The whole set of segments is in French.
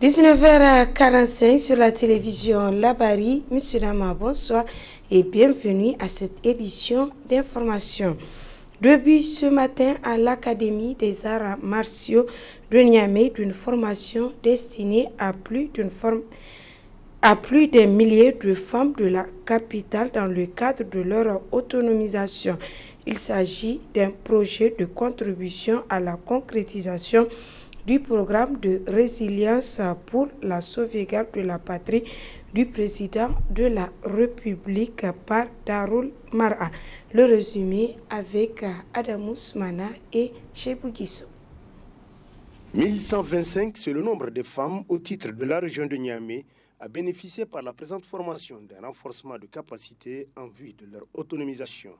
19h45 sur la télévision Labari. Monsieur Dama, bonsoir et bienvenue à cette édition d'information. Début ce matin à l'Académie des arts martiaux de Niamey d'une formation destinée à plus d'un millier de femmes de la capitale dans le cadre de leur autonomisation. Il s'agit d'un projet de contribution à la concrétisation du programme de résilience pour la sauvegarde de la patrie du président de la République par Darul Mara. Le résumé avec Adamou Ousmana et Chebou Guissou. 1125, c'est le nombre de femmes au titre de la région de Niamey à bénéficier par la présente formation d'un renforcement de capacité en vue de leur autonomisation.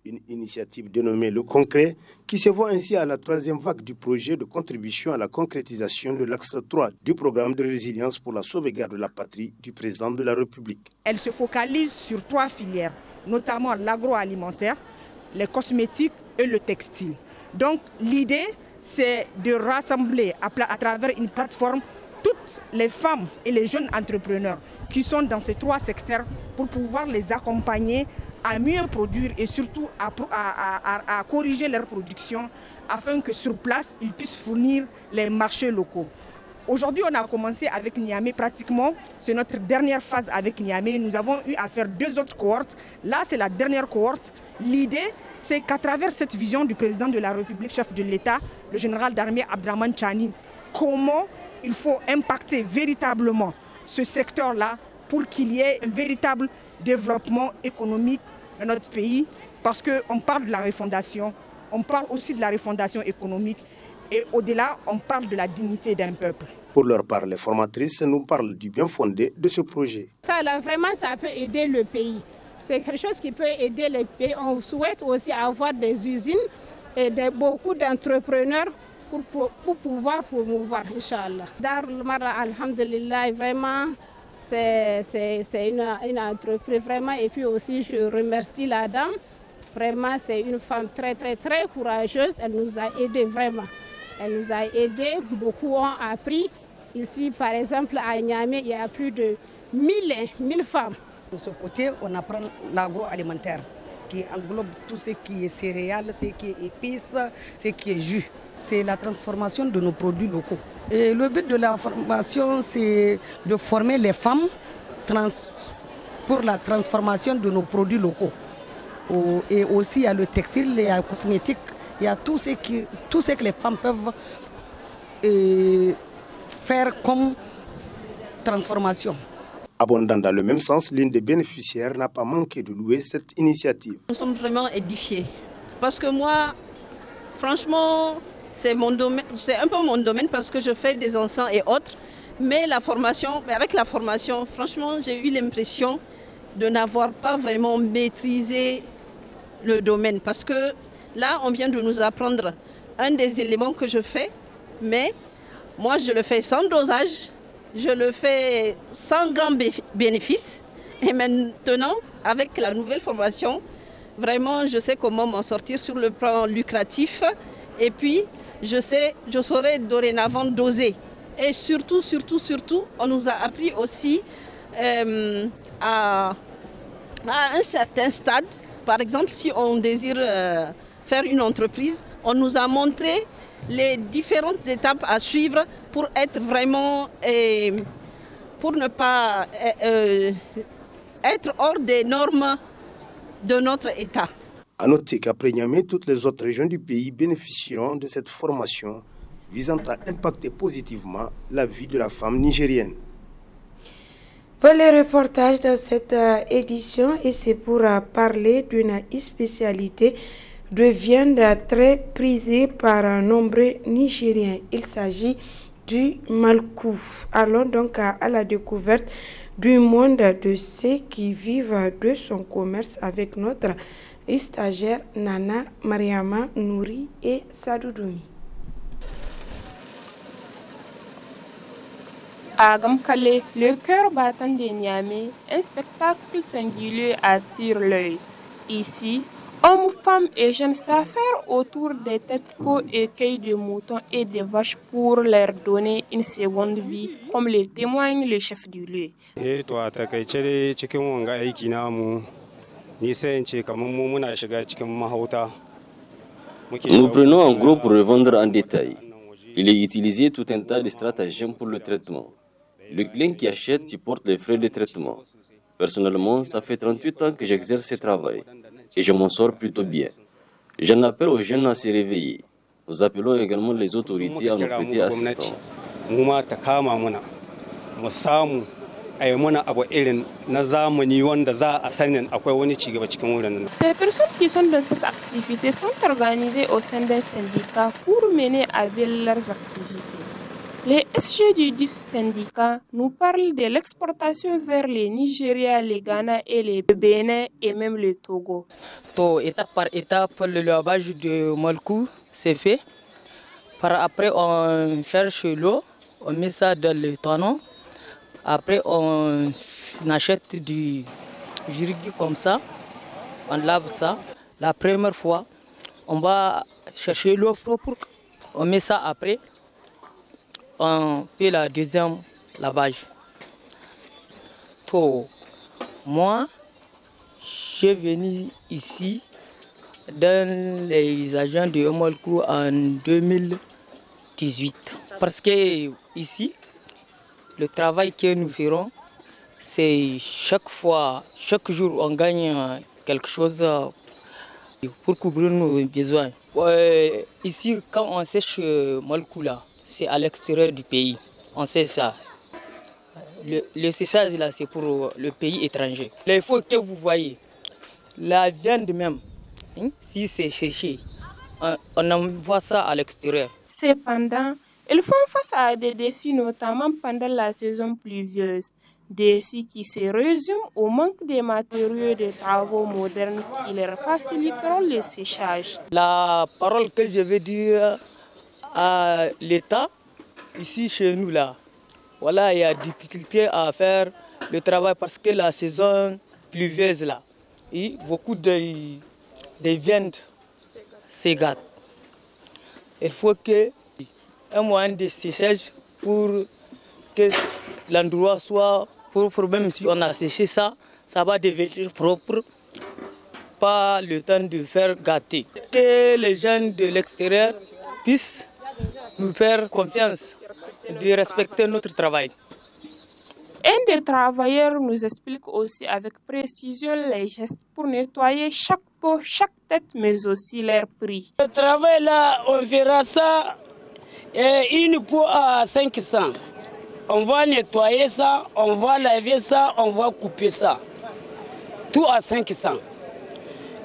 Une initiative dénommée Le Concret qui se voit ainsi à la troisième vague du projet de contribution à la concrétisation de l'axe 3 du programme de résilience pour la sauvegarde de la patrie du président de la République. Elle se focalise sur 3 filières, notamment l'agroalimentaire, les cosmétiques et le textile. Donc l'idée, c'est de rassembler à travers une plateforme toutes les femmes et les jeunes entrepreneurs qui sont dans ces 3 secteurs pour pouvoir les accompagner à mieux produire et surtout à corriger leur production afin que sur place, ils puissent fournir les marchés locaux. Aujourd'hui, on a commencé avec Niamey pratiquement, c'est notre dernière phase avec Niamey. Nous avons eu à faire 2 autres cohortes. Là, c'est la dernière cohorte. L'idée, c'est qu'à travers cette vision du président de la République, chef de l'État, le général d'armée Abdraman Chani, comment il faut impacter véritablement ce secteur-là pour qu'il y ait un véritable développement économique dans notre pays, parce qu'on parle de la refondation, on parle aussi de la refondation économique et au-delà, on parle de la dignité d'un peuple. Pour leur part, les formatrices nous parlent du bien fondé de ce projet. Ça, là, vraiment, ça peut aider le pays. C'est quelque chose qui peut aider les pays. On souhaite aussi avoir des usines et beaucoup d'entrepreneurs pour pouvoir promouvoir, Inch'Allah. Darul Mara, alhamdulillah, vraiment, c'est une entreprise vraiment. Et puis aussi, je remercie la dame. Vraiment, c'est une femme très, très, très courageuse. Elle nous a aidés vraiment. Elle nous a aidés. Beaucoup ont appris. Ici, par exemple, à Niamey, il y a plus de 1000 femmes. De ce côté, on apprend l'agroalimentaire qui englobe tout ce qui est céréales, ce qui est épices, ce qui est jus. C'est la transformation de nos produits locaux. Et le but de la formation, c'est de former les femmes pour la transformation de nos produits locaux. Et aussi, il y a le textile, il y a le cosmétique, il y a tout ce que les femmes peuvent faire comme transformation. Abondant dans le même sens, l'une des bénéficiaires n'a pas manqué de louer cette initiative. Nous sommes vraiment édifiés parce que moi, franchement, c'est un peu mon domaine parce que je fais des encens et autres. Mais avec la formation, franchement, j'ai eu l'impression de n'avoir pas vraiment maîtrisé le domaine. Parce que là, on vient de nous apprendre un des éléments que je fais. Mais moi, je le fais sans dosage, je le fais sans grand bénéfice. Et maintenant, avec la nouvelle formation, vraiment, je sais comment m'en sortir sur le plan lucratif. Et puis, je saurai dorénavant doser. Et surtout, on nous a appris aussi à un certain stade. Par exemple, si on désire faire une entreprise, on nous a montré les différentes étapes à suivre pour être vraiment, pour ne pas être hors des normes de notre État. À noter qu'après Niamey, toutes les autres régions du pays bénéficieront de cette formation visant à impacter positivement la vie de la femme nigérienne. Pour les reportages dans cette édition, et c'est pour parler d'une spécialité de viande très prisée par nombreux Nigériens. Il s'agit du malkou. Allons donc à la découverte du monde de ceux qui vivent de son commerce avec notre stagiaire Nana Mariama Nouri et Sadoudoumi. À Gamkale, le cœur battant de Niamey, un spectacle singulier attire l'œil. Ici, Hommes, femmes et jeunes s'affairent autour des têtes, peaux et cueils de moutons et des vaches pour leur donner une seconde vie, comme le témoigne le chef du lieu. Nous prenons en gros pour revendre en détail. Il est utilisé tout un tas de stratagèmes pour le traitement. Le client qui achète supporte les frais de traitement. Personnellement, ça fait 38 ans que j'exerce ce travail et je m'en sors plutôt bien. J'en appelle aux jeunes à se réveiller. Nous appelons également les autorités à nous prêter assistance. Ces personnes qui sont dans cette activité sont organisées au sein d'un syndicat pour mener à bien leurs activités. Les SG du syndicat nous parlent de l'exportation vers le Nigeria, le Ghana et le Bénin et même le Togo. Étape par étape, le lavage de molkou c'est fait. Après, on cherche l'eau, on met ça dans le tonneau. Après, on achète du jirgi comme ça, on lave ça. La première fois, on va chercher l'eau propre, on met ça après. On fait la deuxième lavage. Moi, je suis venu ici dans les agents de Omolkou en 2018. Parce que ici, le travail que nous ferons, c'est chaque jour, on gagne quelque chose pour couvrir nos besoins. Ici, quand on sèche Molkou là, c'est à l'extérieur du pays. On sait ça. Le séchage là, c'est pour le pays étranger. Il faut que vous voyez, la viande même, si c'est séché, on envoie ça à l'extérieur. Cependant, ils font face à des défis, notamment pendant la saison pluvieuse. Défis qui se résument au manque de matériaux de travaux modernes qui leur faciliteront le séchage. La parole que je vais dire à l'État, ici chez nous là, voilà, il y a difficulté à faire le travail parce que la saison pluvieuse là, et beaucoup de viandes se gâtent. Il faut un moyen de séchage pour que l'endroit soit propre, même si on a séché ça, ça va devenir propre, pas le temps de faire gâter. Que les gens de l'extérieur puissent nous faire confiance de respecter notre travail. Un des travailleurs nous explique aussi avec précision les gestes pour nettoyer chaque peau, chaque tête, mais aussi leur prix. Le travail là, on verra ça, une peau à 500. On va nettoyer ça, on va laver ça, on va couper ça. Tout à 500.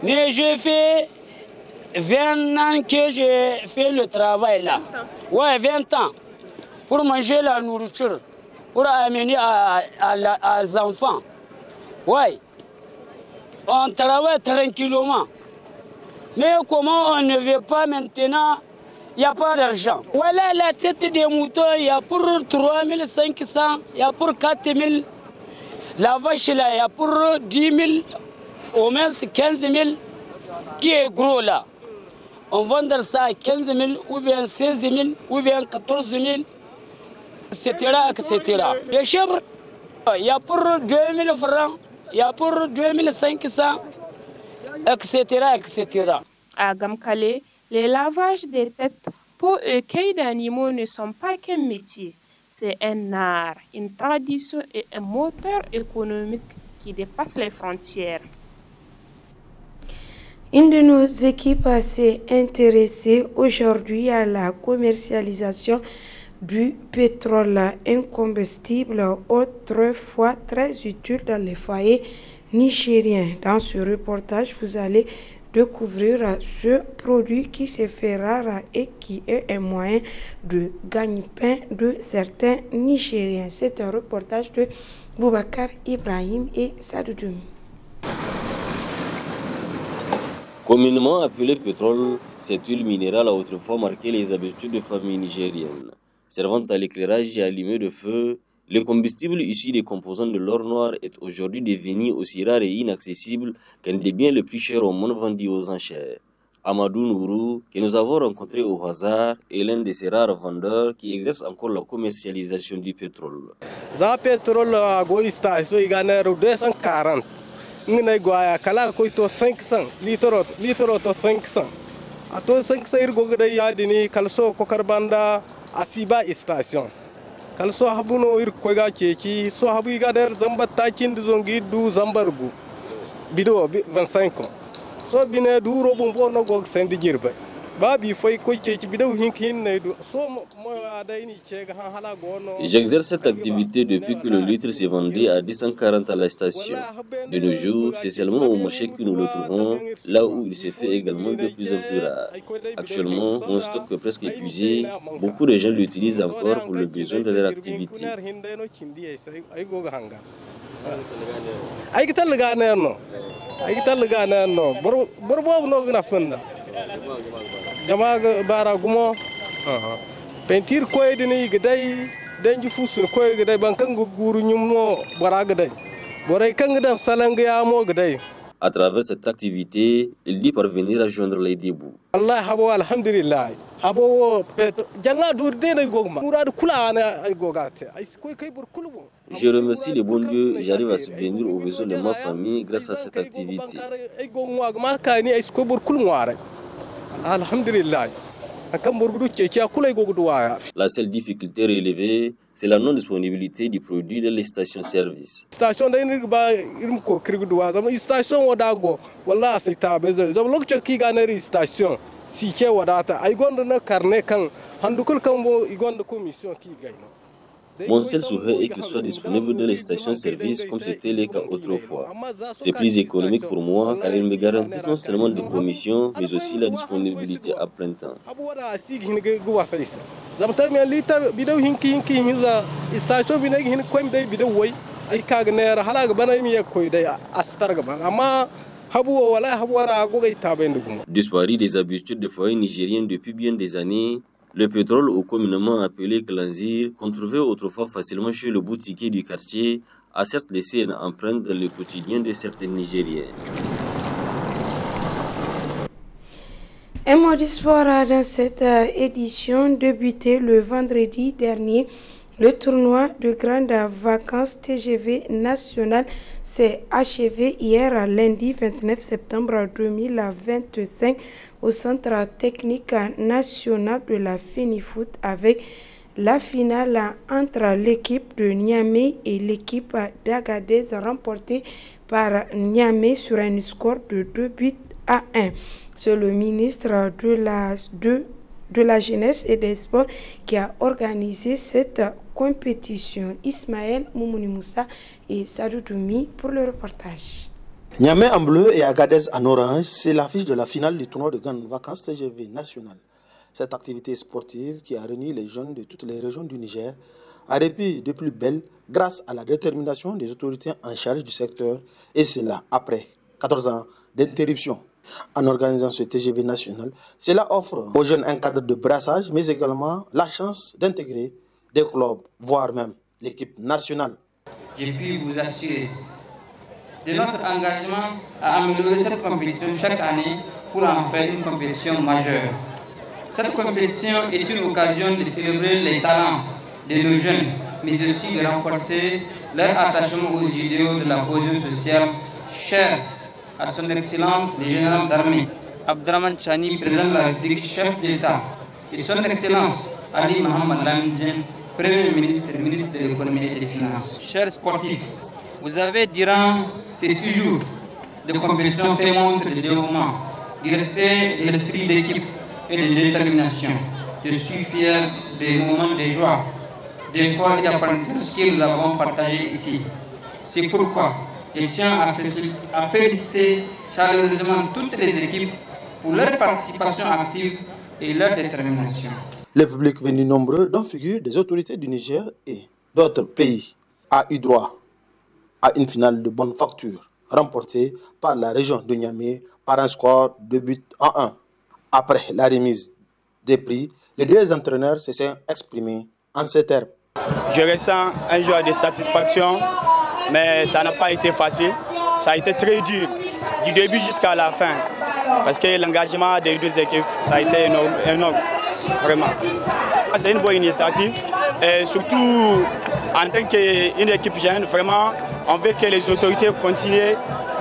Mais je fais 20 ans que j'ai fait le travail là. Ouais, 20 ans. Pour manger la nourriture, pour amener aux enfants. Ouais. On travaille tranquillement. Mais comment on ne veut pas maintenant, il n'y a pas d'argent. Voilà la tête des moutons, il y a pour 3500, il y a pour 4000. La vache là, il y a pour 10 000, au moins 15 000, qui est gros là. On vend ça à 15 000, ou bien 16 000, ou bien 14 000, etc. etc. Les chèvres, il y a pour 2 000 francs, il y a pour 2 500, etc. etc. À Gamkale, les lavages des têtes, peaux et cueils d'animaux ne sont pas qu'un métier. C'est un art, une tradition et un moteur économique qui dépasse les frontières. Une de nos équipes s'est intéressée aujourd'hui à la commercialisation du pétrole incombustible, autrefois très utile dans les foyers nigériens. Dans ce reportage, vous allez découvrir ce produit qui se fait rare et qui est un moyen de gagne-pain de certains Nigériens. C'est un reportage de Boubacar Ibrahim et Sadoudoumi. Communément appelé pétrole, cette huile minérale a autrefois marqué les habitudes des familles nigériennes. Servant à l'éclairage et allumée de feu, Le combustible issu des composants de l'or noir est aujourd'hui devenu aussi rare et inaccessible qu'un des biens les plus chers au monde vendus aux enchères. Amadou Nourou, que nous avons rencontré au hasard, est l'un de ces rares vendeurs qui exerce encore la commercialisation du pétrole. Le pétrole a 240. Nous goya kala ko to 500 litre to 500. Ato 500 irgo gada yadini kalso ko karbanda asiba station. Kalso habuno ir ko ga ceci so habu ga der zamba takin zongi du zambargu. Bido 25 ans. So bine duro bombo no go sendi jirba. J'exerce cette activité depuis que le litre s'est vendu à 240 à la station. De nos jours, c'est seulement au marché que nous le trouvons, là où il s'est fait également de plus en plus rare. Actuellement, mon stock est presque épuisé. Beaucoup de gens l'utilisent encore pour le besoin de leur activité. Bara gumo pentir koy dini gday denju fusul koy gday bankan guru nyumno bara gday boray kang dan salanga ya mo gday. À travers cette activité, il dit parvenir à joindre les débouts. Allah habo alhamdulillah habo janga dur de gogma murad kula na ay gogate ay koy kay bur kulbu. Je remercie les bons dieux, j'arrive à subvenir aux besoins de ma famille grâce à cette activité. Ay gogma ma kani ay ko bur kulware. Alhamdulillah. La seule difficulté relevée, c'est la non-disponibilité du produit dans les stations-service. Mon seul souhait est qu'il soit disponible dans les stations-service comme c'était le cas autrefois. C'est plus économique pour moi car ils me garantissent non seulement des commissions mais aussi la disponibilité à plein temps. Disparu des habitudes des foyers nigériens depuis bien des années, le pétrole, ou communément appelé glanzir, qu'on trouvait autrefois facilement chez le boutiquier du quartier, a certes laissé une empreinte dans le quotidien de certains Nigériens. Un mot du sport dans cette édition débuté le vendredi dernier. Le tournoi de grandes vacances TGV national s'est achevé hier lundi 29 septembre 2025 au centre technique national de la FENIFOOT avec la finale entre l'équipe de Niamey et l'équipe d'Agadez remportée par Niamey sur un score de 2-1. C'est le ministre de la Jeunesse et des Sports qui a organisé cette compétition. Ismaël Moumouni Moussa et Sadou Doumi pour le reportage. Niamey en bleu et Agadez en orange, c'est l'affiche de la finale du tournoi de grandes vacances TGV national. Cette activité sportive qui a réuni les jeunes de toutes les régions du Niger a répit de plus belle grâce à la détermination des autorités en charge du secteur et cela après 14 ans d'interruption. En organisant ce TGV national, cela offre aux jeunes un cadre de brassage, mais également la chance d'intégrer des clubs, voire même l'équipe nationale. J'ai pu vous assurer de notre engagement à améliorer cette compétition chaque année pour en faire une compétition majeure. Cette compétition est une occasion de célébrer les talents de nos jeunes, mais aussi de renforcer leur attachement aux idéaux de la cohésion sociale chère à son Excellence le général d'armée Abdraman Chani, président de la République, chef d'État, et son Excellence Ali Mohamed Lamidine, Premier ministre et ministre de l'économie et des finances. Chers sportifs, vous avez durant ces 6 jours de compétition fait montre de dévouement, du respect de l'esprit d'équipe et de détermination. Je suis fier des moments de joie, d'efforts et d'apprentissage que nous avons partagés ici. C'est pourquoi je tiens à féliciter chaleureusement toutes les équipes pour leur participation active et leur détermination. Le public venu nombreux, dont figurent des autorités du Niger et d'autres pays, a eu droit à une finale de bonne facture, remportée par la région de Niamey par un score de 2-1. Après la remise des prix, les deux entraîneurs se sont exprimés en ces termes. Je ressens un jour de satisfaction, mais ça n'a pas été facile. Ça a été très dur, du début jusqu'à la fin. Parce que l'engagement des deux équipes, ça a été énorme, vraiment. C'est une bonne initiative. Et surtout, en tant qu'une équipe jeune, vraiment, on veut que les autorités continuent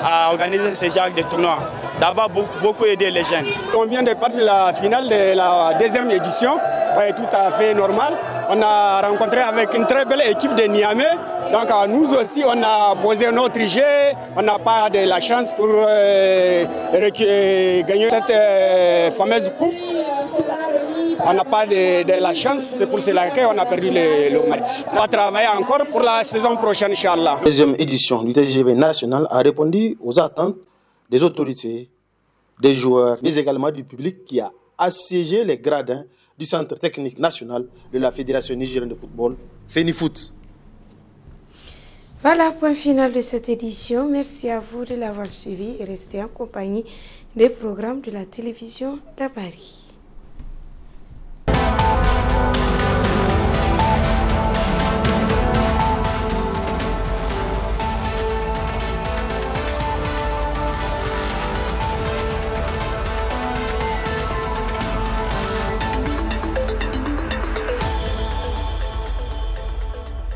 à organiser ce genre de tournois. Ça va beaucoup aider les jeunes. On vient de partir de la finale de la deuxième édition, ouais, tout à fait normal. On a rencontré avec une très belle équipe de Niamey. Donc nous aussi, on a posé notre jeu. On n'a pas de la chance pour gagner cette fameuse coupe. On n'a pas de la chance, c'est pour cela qu'on a perdu le match. On va travailler encore pour la saison prochaine, Inch'Allah. La deuxième édition du TGV national a répondu aux attentes des autorités, des joueurs, mais également du public qui a assiégé les gradins du Centre technique national de la Fédération nigérienne de football, FENIFOOT. Voilà, point final de cette édition. Merci à vous de l'avoir suivi et restez en compagnie des programmes de la télévision d'Abari.